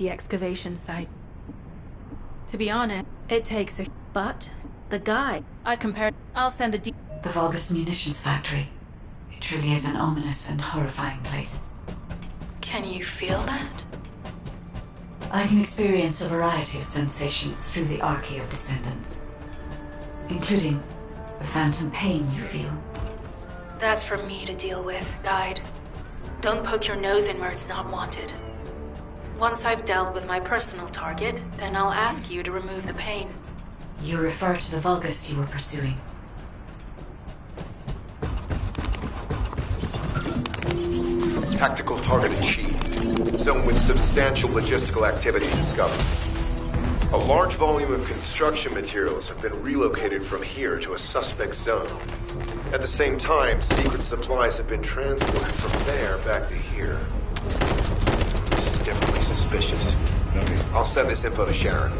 the excavation site. To be honest, it takes a... But the guy I compared... I'll send the... The Vulgus munitions factory. It truly is an ominous and horrifying place. Can you feel that? I can experience a variety of sensations through the Archae of Descendants, including the phantom pain you feel. That's for me to deal with, Guide. Don't poke your nose in where it's not wanted. Once I've dealt with my personal target, then I'll ask you to remove the pain. You refer to the Vulgus you were pursuing. Tactical target achieved. Zone with substantial logistical activity discovered. A large volume of construction materials have been relocated from here to a suspect zone. At the same time, secret supplies have been transported from there back to here. This is definitely suspicious. I'll send this info to Sharon.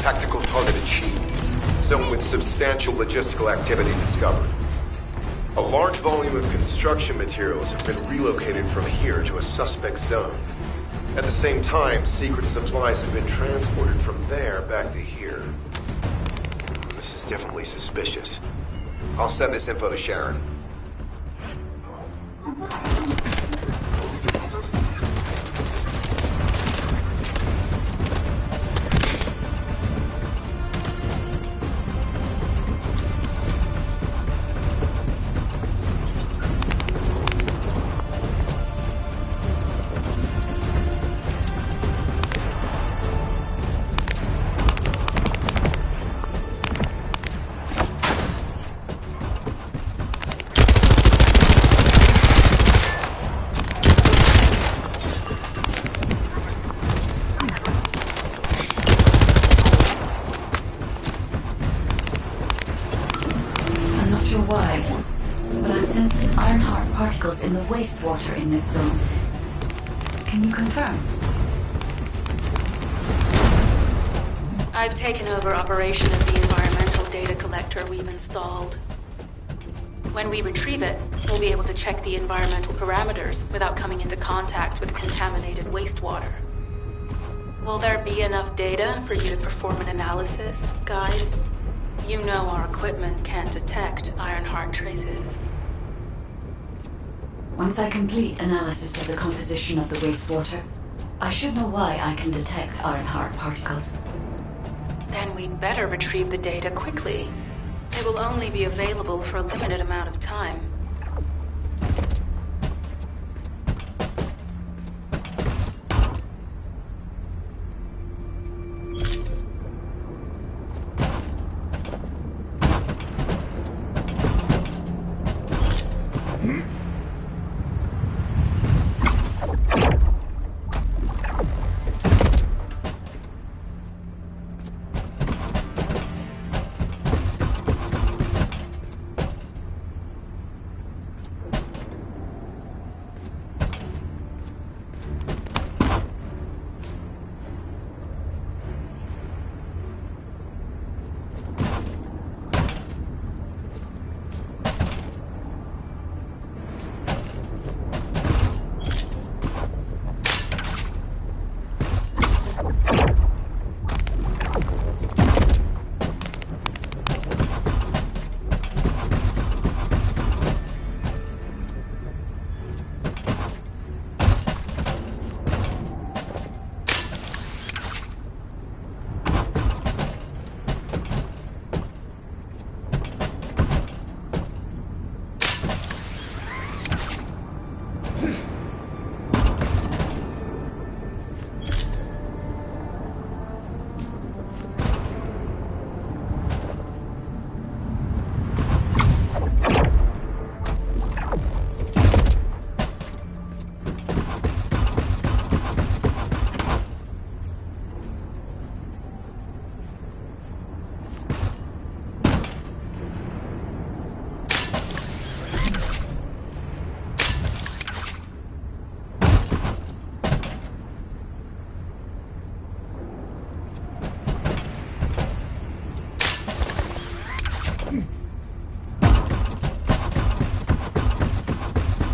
Tactical target achieved. Zone with substantial logistical activity discovered. A large volume of construction materials have been relocated from here to a suspect zone. At the same time, secret supplies have been transported from there back to here. This is definitely suspicious. I'll send this info to Sharon. Why? But I'm sensing Ironheart particles in the wastewater in this zone. Can you confirm? I've taken over operation of the environmental data collector we've installed. When we retrieve it, we'll be able to check the environmental parameters without coming into contact with contaminated wastewater. Will there be enough data for you to perform an analysis, Guide? You know our equipment can't detect Ironheart traces. Once I complete analysis of the composition of the wastewater, I should know why I can detect Ironheart particles. Then we'd better retrieve the data quickly. It will only be available for a limited amount of time.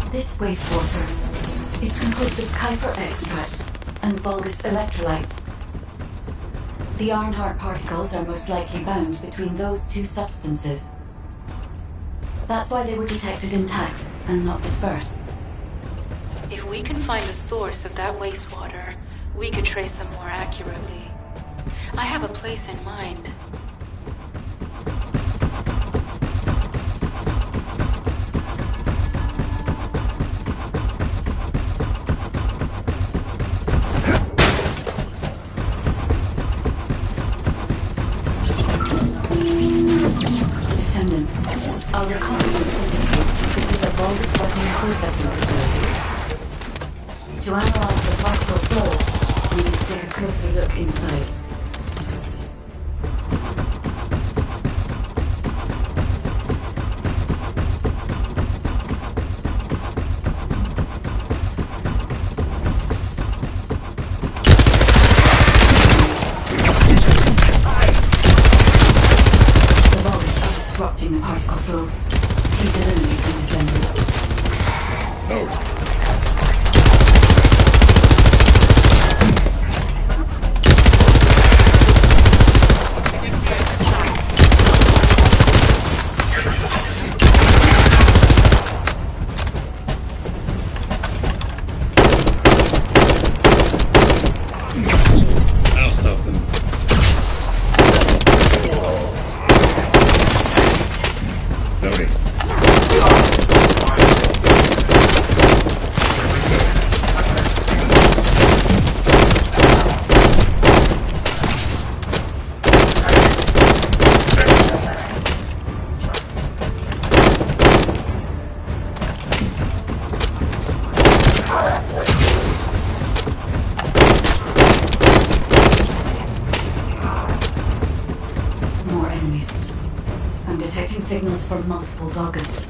This wastewater is composed of Kuiper extracts and Vulgus electrolytes. The Ironheart particles are most likely bound between those two substances. That's why they were detected intact and not dispersed. If we can find the source of that wastewater, we could trace them more accurately. I have a place in mind. Our reconnaissance indicates this is a Vulgus weapon processing facility. To analyze the particle flow, we need to take a closer look inside. Disrupting the particle flow. Please eliminate and disassemble. No. I'll stop them. Loading. More enemies. I'm detecting signals from multiple Vulgus.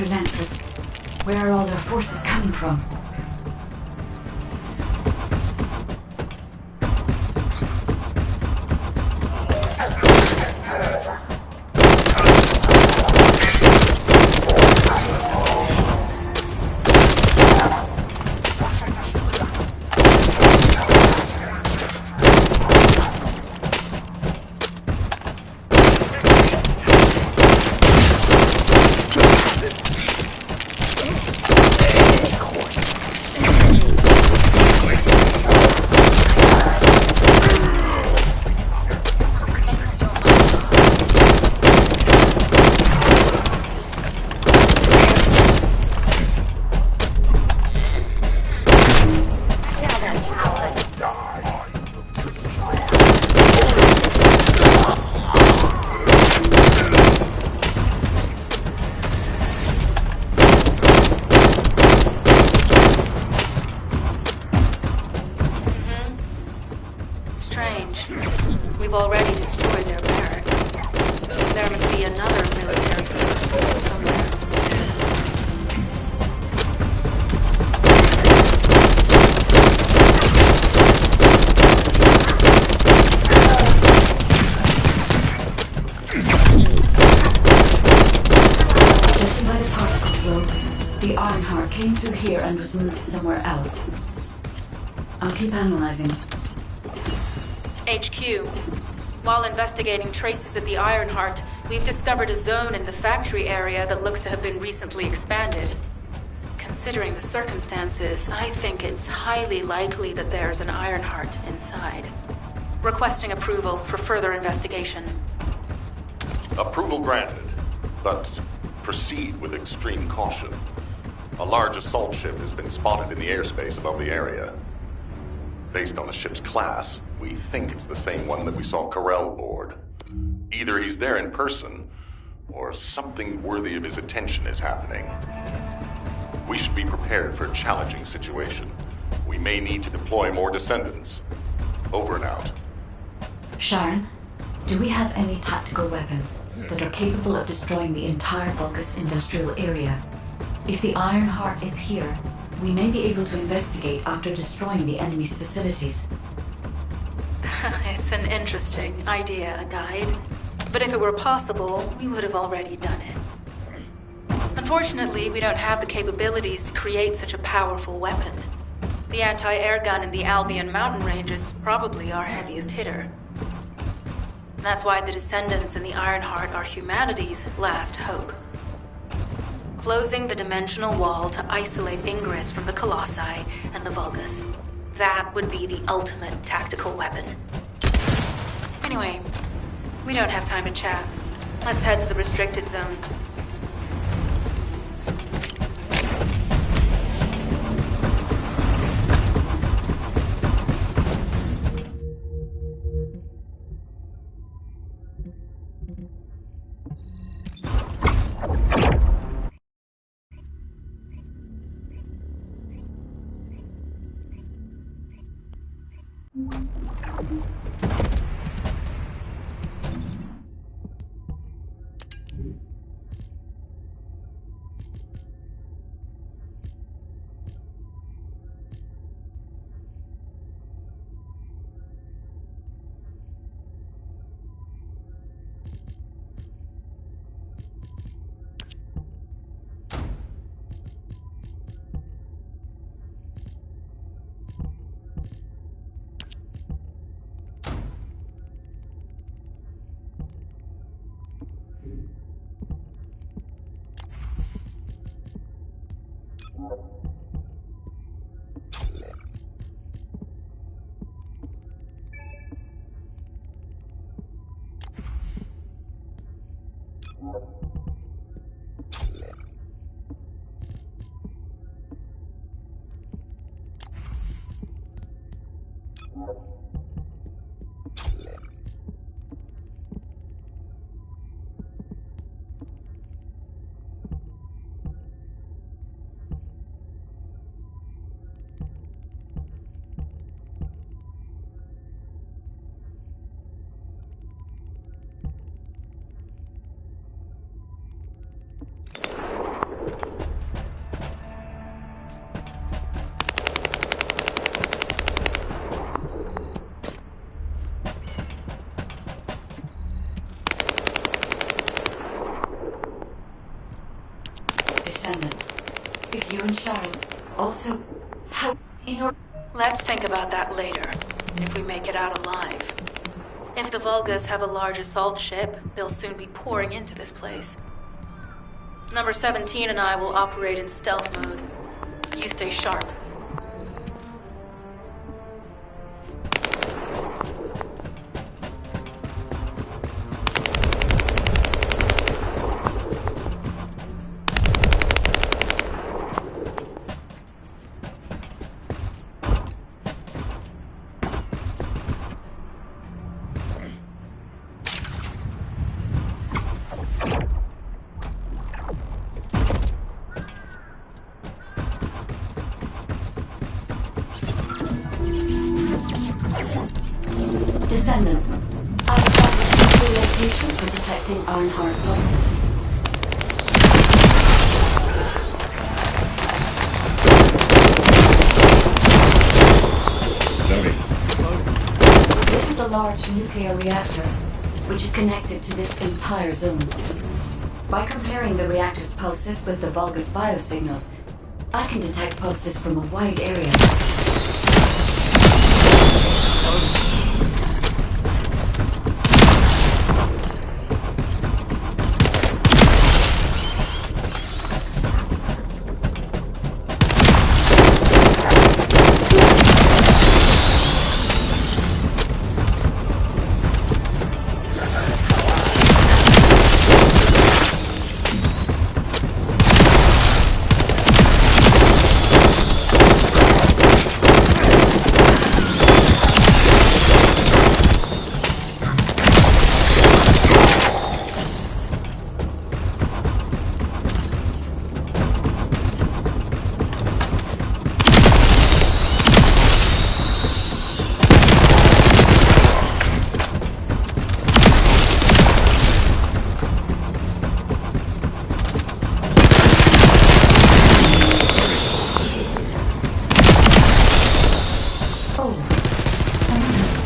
relentless. Where are all their forces coming from? Strange. We've already destroyed their barracks. There must be another military facility somewhere. Judging by the particle flow, the Ironheart came through here and was moved somewhere else. I'll keep analyzing. HQ. While investigating traces of the Ironheart, we've discovered a zone in the factory area that looks to have been recently expanded. Considering the circumstances, I think it's highly likely that there's an Ironheart inside. Requesting approval for further investigation. Approval granted, but proceed with extreme caution. A large assault ship has been spotted in the airspace above the area. Based on the ship's class, we think it's the same one that we saw Carell aboard. Either he's there in person, or something worthy of his attention is happening. We should be prepared for a challenging situation. We may need to deploy more descendants. Over and out. Sharon, do we have any tactical weapons that are capable of destroying the entire Vulgus industrial area? If the Ironheart is here, we may be able to investigate after destroying the enemy's facilities. It's an interesting idea, Guide. But if it were possible, we would have already done it. Unfortunately, we don't have the capabilities to create such a powerful weapon. The anti-air gun in the Albion mountain range is probably our heaviest hitter. That's why the Descendants and the Ironheart are humanity's last hope. Closing the dimensional wall to isolate Ingress from the Colossi and the Vulgus. That would be the ultimate tactical weapon. Anyway, we don't have time to chat. Let's head to the restricted zone. Also, how... in order... Let's think about that later, if we make it out alive. If the Vulgas have a large assault ship, they'll soon be pouring into this place. Number 17 and I will operate in stealth mode. You stay sharp. Descendant, I've established a location for detecting Ironheart pulses. Zoning. This is a large nuclear reactor, which is connected to this entire zone. By comparing the reactor's pulses with the Vulgus biosignals, I can detect pulses from a wide area.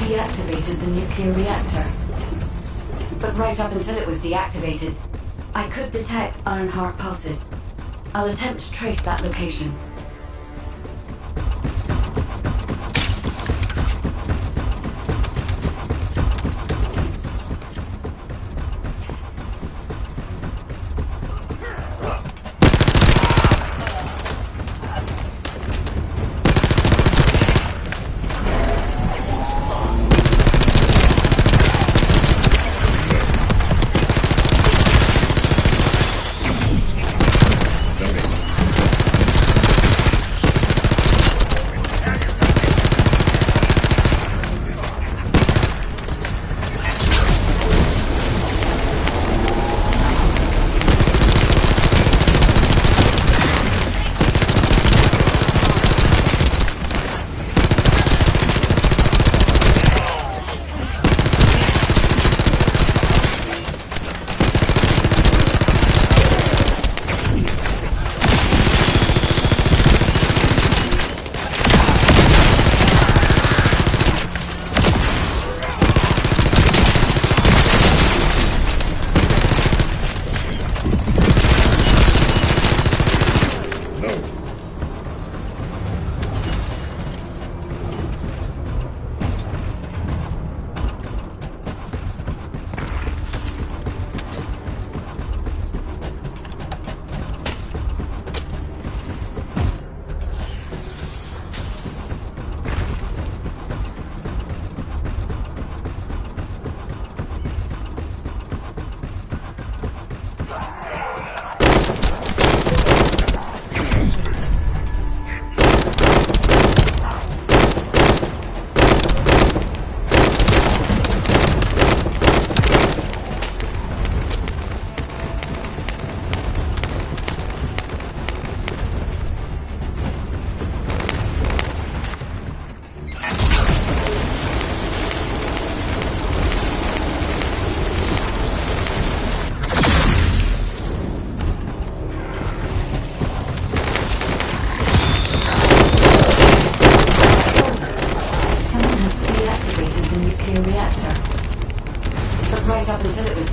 Deactivated the nuclear reactor. But right up until it was deactivated, I could detect Ironheart pulses. I'll attempt to trace that location.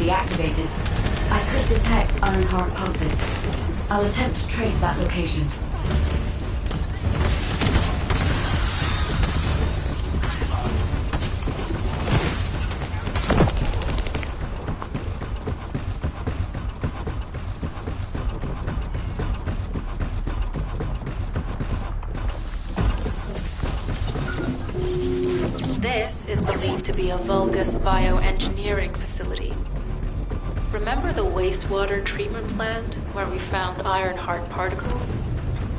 Deactivated. I could detect Ironheart pulses. I'll attempt to trace that location. This is believed to be a Vulgus bioengineering facility. Remember the wastewater treatment plant where we found Ironheart particles?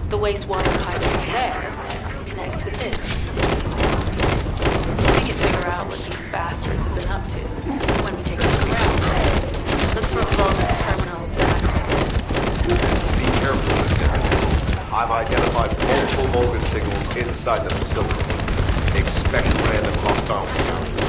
The wastewater pipes there connect to this facility. We can figure out what these bastards have been up to when we take a look around. Look for a Vulgus terminal with access. Be careful, Miss Anderson. I've identified multiple Vulgus signals inside the facility. Expect random hostile encounters.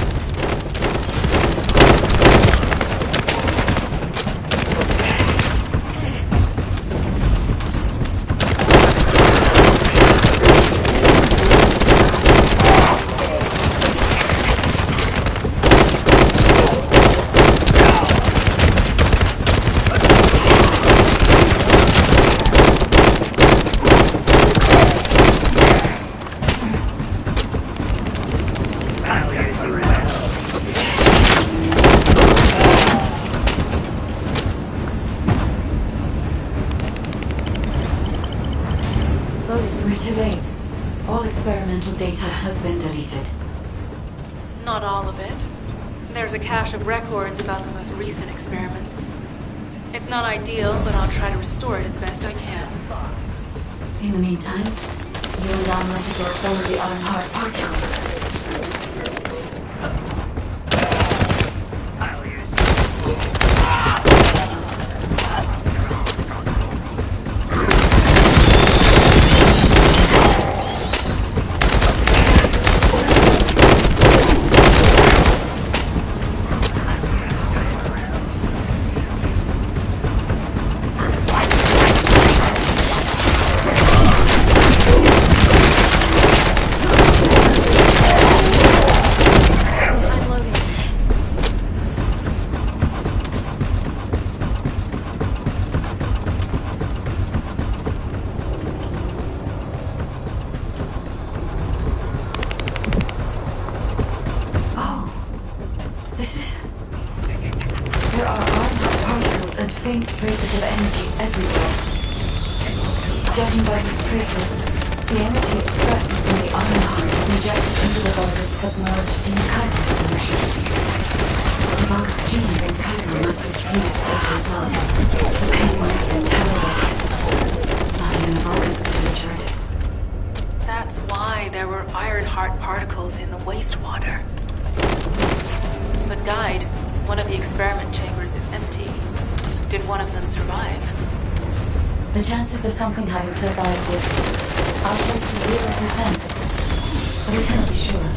We're too late. All experimental data has been deleted. Not all of it. There's a cache of records about the most recent experiments. It's not ideal, but I'll try to restore it as best I can. In the meantime, you and I might as well follow the Ironheart particles. There are Ironheart particles and faint traces of energy everywhere. Judging by these traces, the energy extracted from the Ironheart is injected into the Vulgus submerged in Kuiper solution. The Vulgus genes in Kuiper must be fused as a result. The pain would have been terrible. Not even Vulgus could have endured it. That's why there were Ironheart particles in the wastewater. But died. One of the experiment chambers is empty. Did one of them survive? The chances of something having survived this are close to 0%, but we cannot be sure.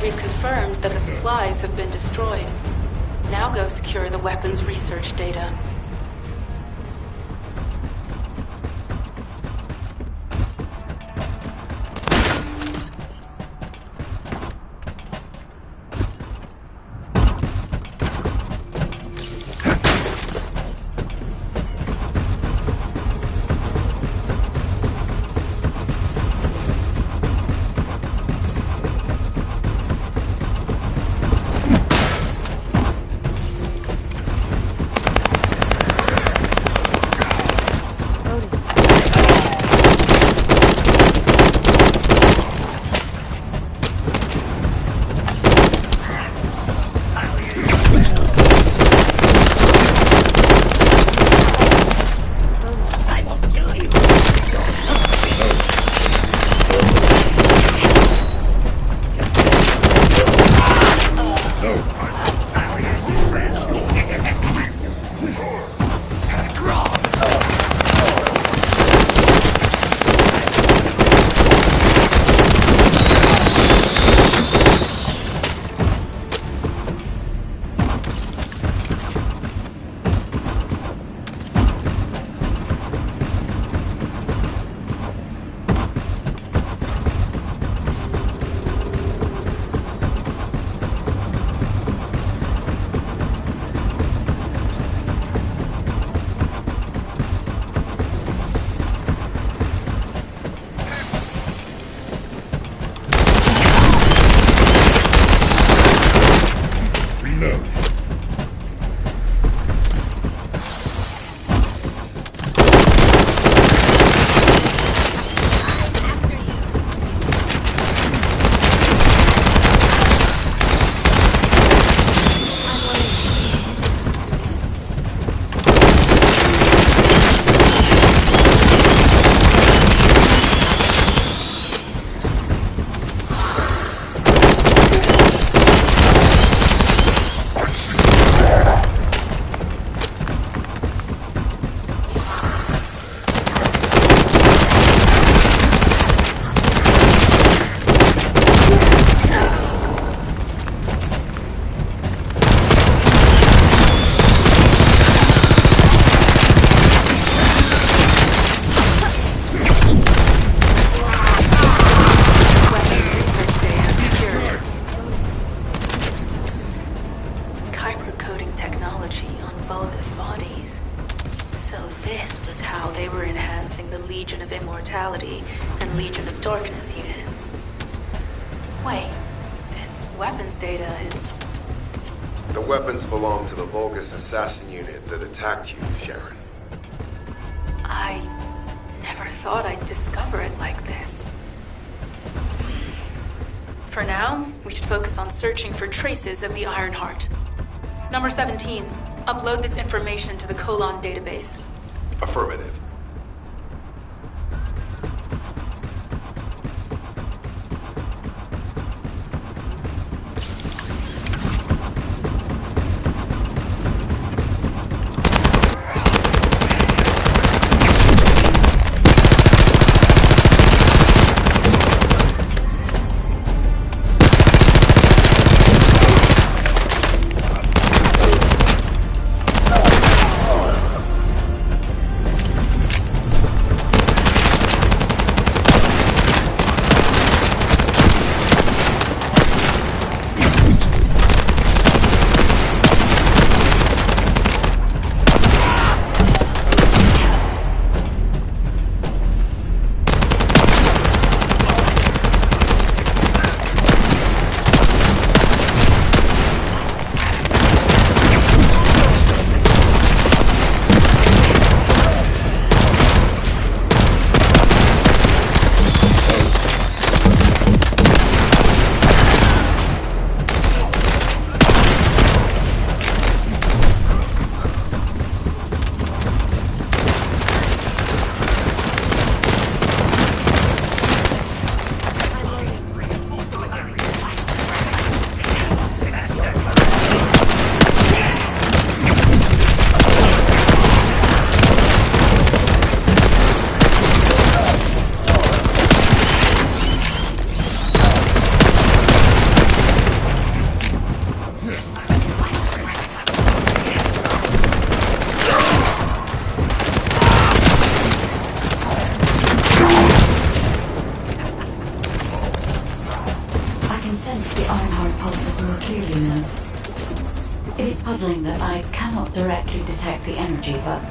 We've confirmed that the supplies have been destroyed. Now go secure the weapons research data. Legion of Immortality and Legion of Darkness units. Wait, this weapons data is... The weapons belong to the Vulgus assassin unit that attacked you, Sharon. I never thought I'd discover it like this. For now, we should focus on searching for traces of the Ironheart. Number 17, upload this information to the Colon database. Affirmative. clearly now. It is puzzling that I cannot directly detect the energy, but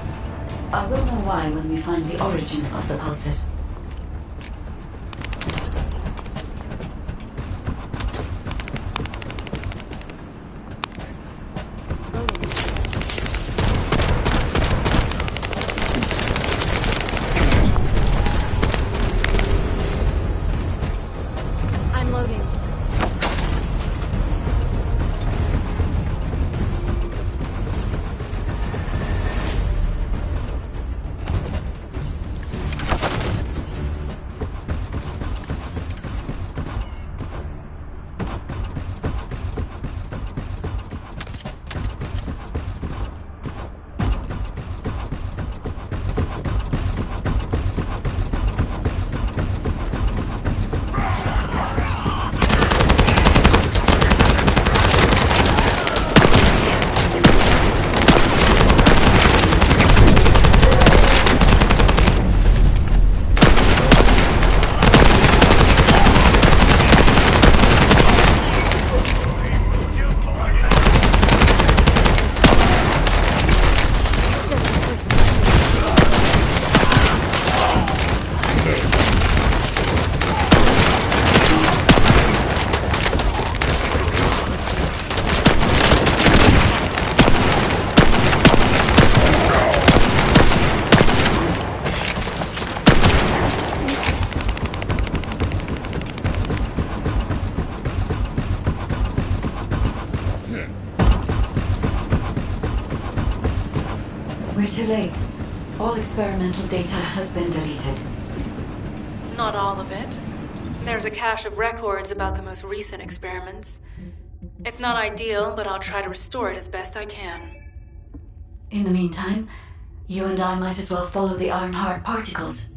I will know why when we find the origin of the pulses. I'm loading. We're too late. All experimental data has been deleted. Not all of it. There's a cache of records about the most recent experiments. It's not ideal, but I'll try to restore it as best I can. In the meantime, you and I might as well follow the Ironheart particles.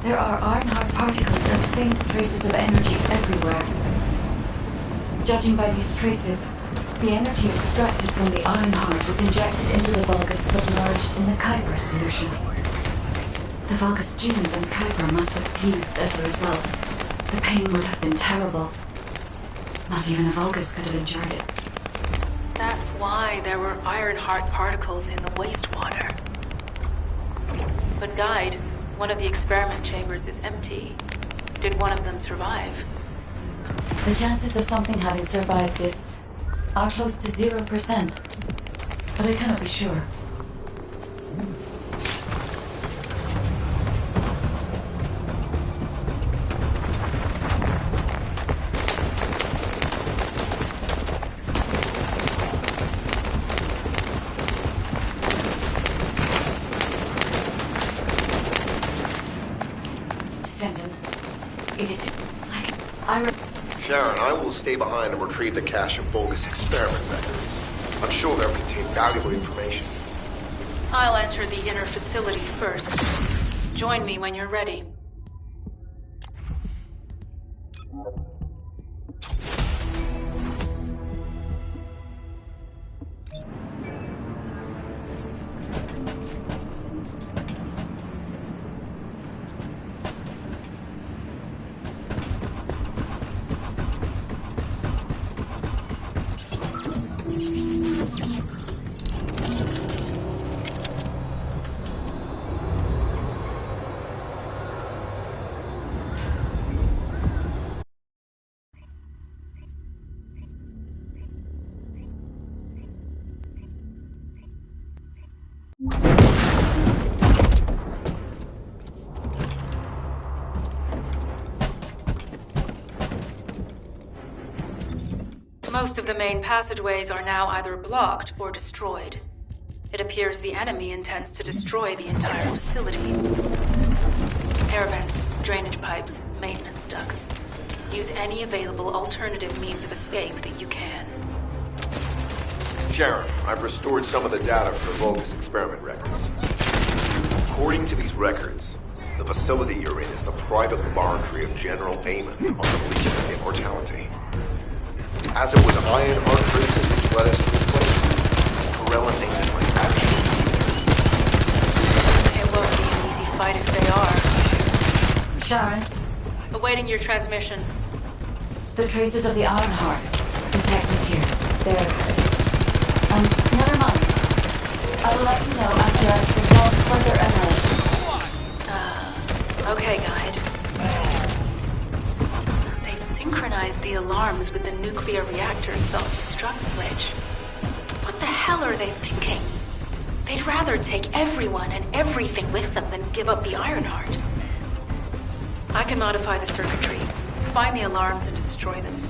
There are Ironheart particles and faint traces of energy everywhere. Judging by these traces, the energy extracted from the Ironheart was injected into the Vulgus submerged in the Kuiper solution. The Vulgus genes and Kuiper must have fused as a result. The pain would have been terrible. Not even a Vulgus could have endured it. That's why there were Ironheart particles in the wastewater. But Guide, one of the experiment chambers is empty. Did one of them survive? The chances of something having survived this are close to 0%, but I cannot be sure. It is... Sharon, I will stay behind and retrieve the cache of Vulgus experiment records. I'm sure they'll contain valuable information. I'll enter the inner facility first. Join me when you're ready. Most of the main passageways are now either blocked or destroyed. It appears the enemy intends to destroy the entire facility. Air vents, drainage pipes, maintenance ducts. Use any available alternative means of escape that you can. Sharon, I've restored some of the data for Vulgus experiment records. According to these records, the facility you're in is the private laboratory of General Amon on the Legion of Immortality. As it was Ironheart traces which led us to this place, Corella and Amon might actually be. It won't be an easy fight if they are. Sharon, Awaiting your transmission. the traces of the Ironheart. Detectives here. They're... never mind. I will let you know after I've performed further analysis. Okay, Guide. They've synchronized the alarms with the nuclear reactor's self-destruct switch. What the hell are they thinking? They'd rather take everyone and everything with them than give up the Ironheart. I can modify the circuitry, find the alarms and destroy them.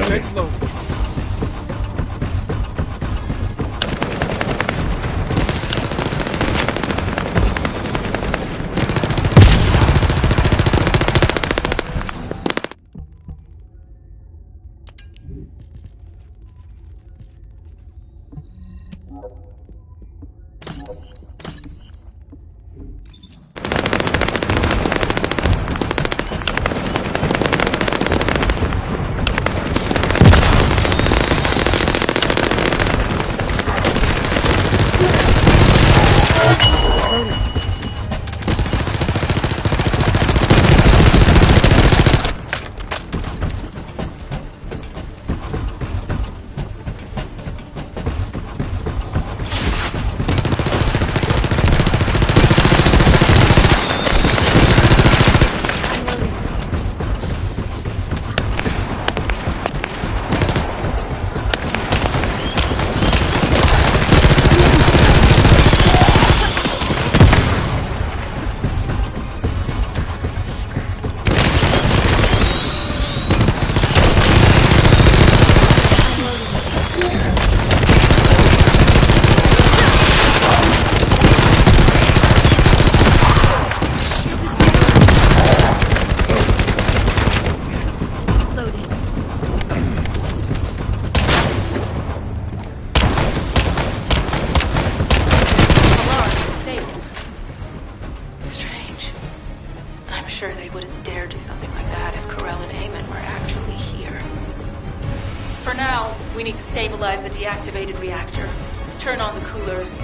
Next load. Sure they wouldn't dare do something like that if Corell and Amon were actually here. For now, we need to stabilize the deactivated reactor, turn on the coolers.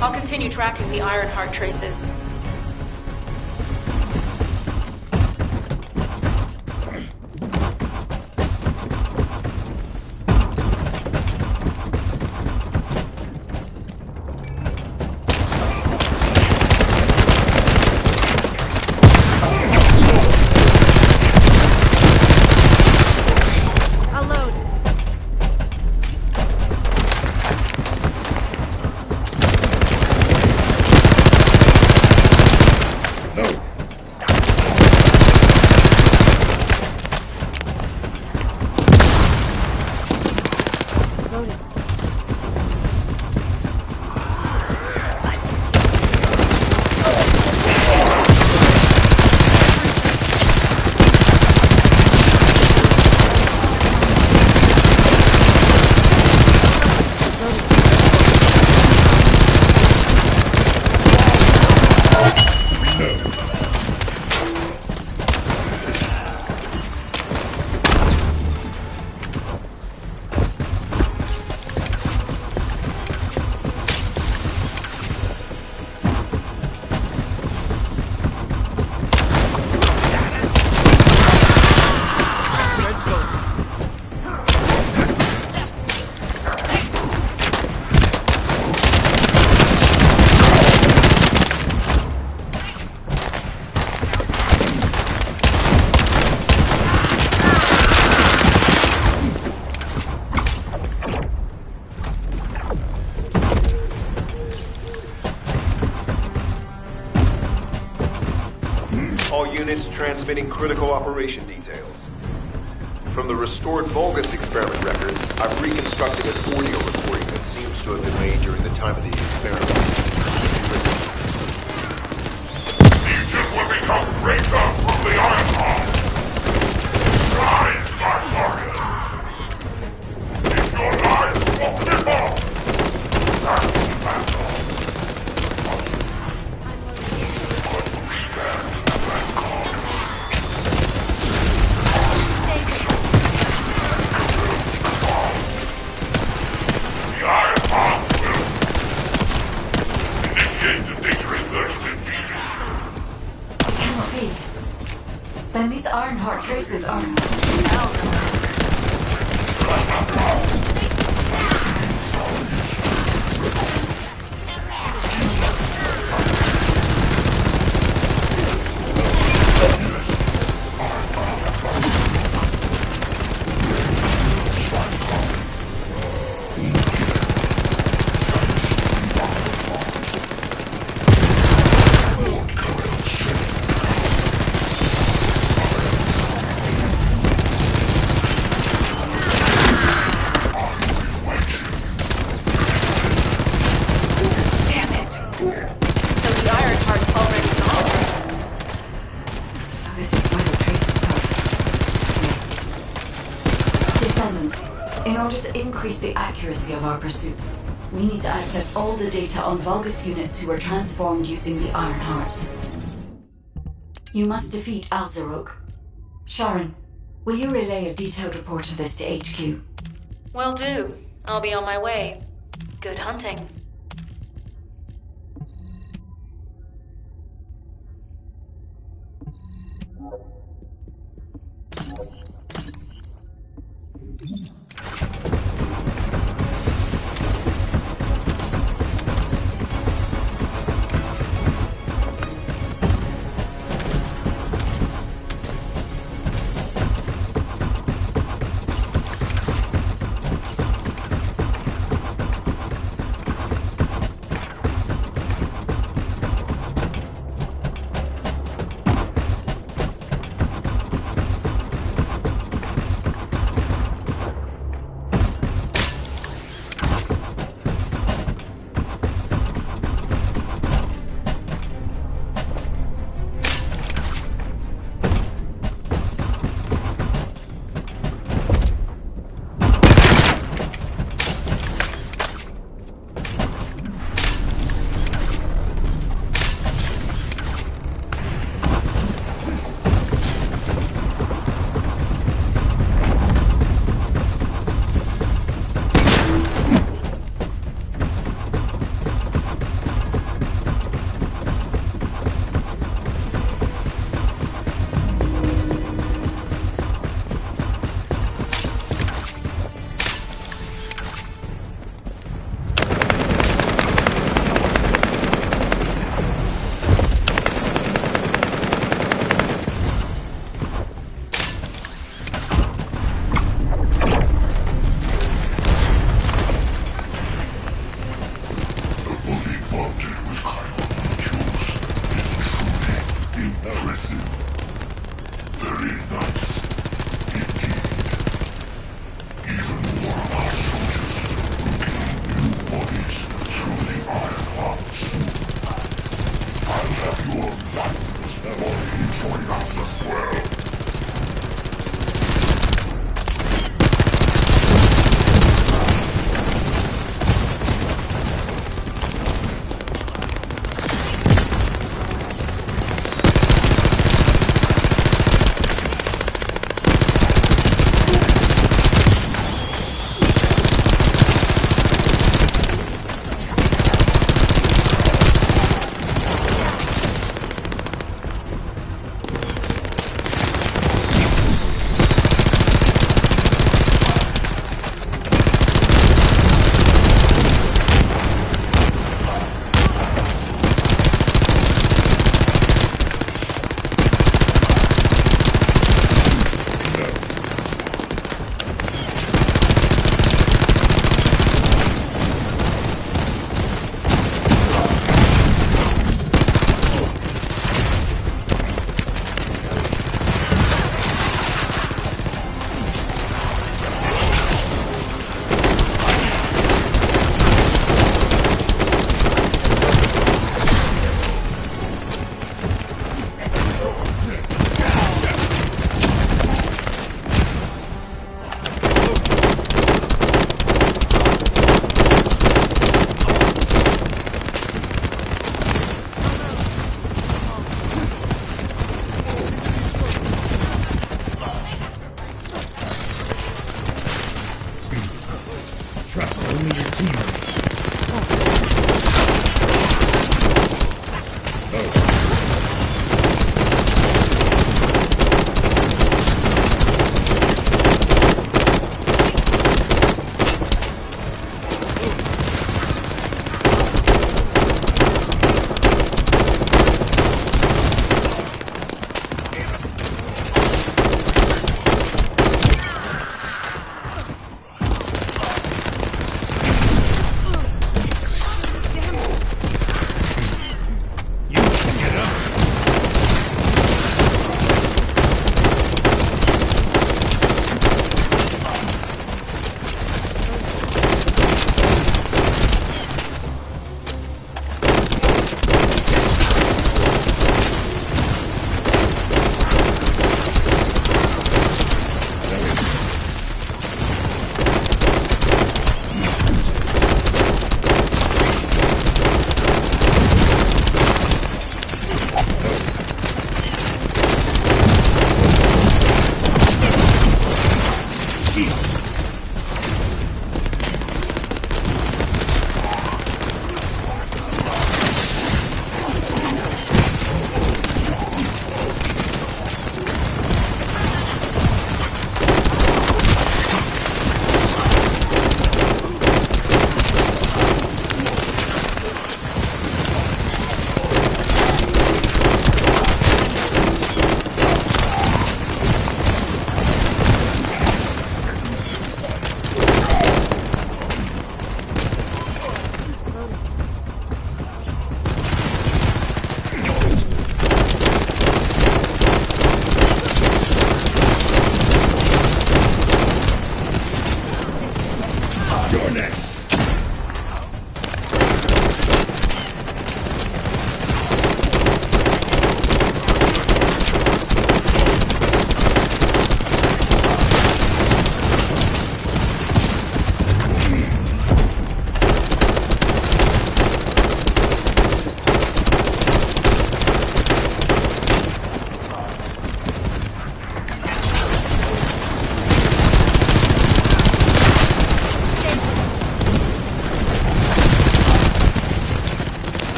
I'll continue tracking the Ironheart traces. All units transmitting critical operation details. From the restored Vulgus experiment records, I've reconstructed an audio recording that seems to have been made during the time of the experiment. Legion will become greater from the Iron Heart. Rise, my warriors! If your lives will cripple, that's the battle. Understand that call. The Iron Heart will initiate the dangerous version immediately. Cannot be. Then these Ironheart traces are... In order to increase the accuracy of our pursuit, we need to access all the data on Vulgus units who were transformed using the Ironheart. You must defeat Alzarok. Sharon, will you relay a detailed report of this to HQ? Will do. I'll be on my way. Good hunting.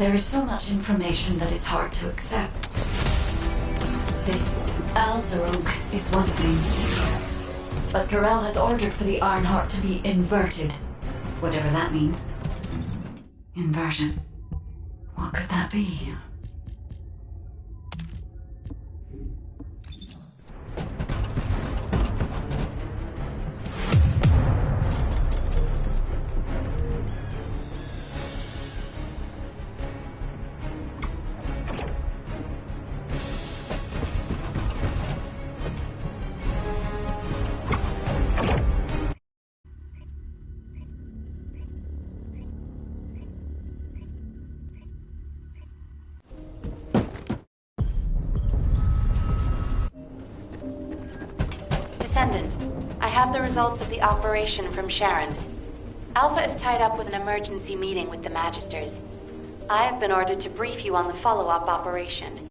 There is so much information that is hard to accept. This Alzarok is one thing. But Corel has ordered for the Ironheart to be inverted. Whatever that means. Inversion. What could that be? Descendant, I have the results of the operation from Sharon. Alpha is tied up with an emergency meeting with the Magisters. I have been ordered to brief you on the follow-up operation.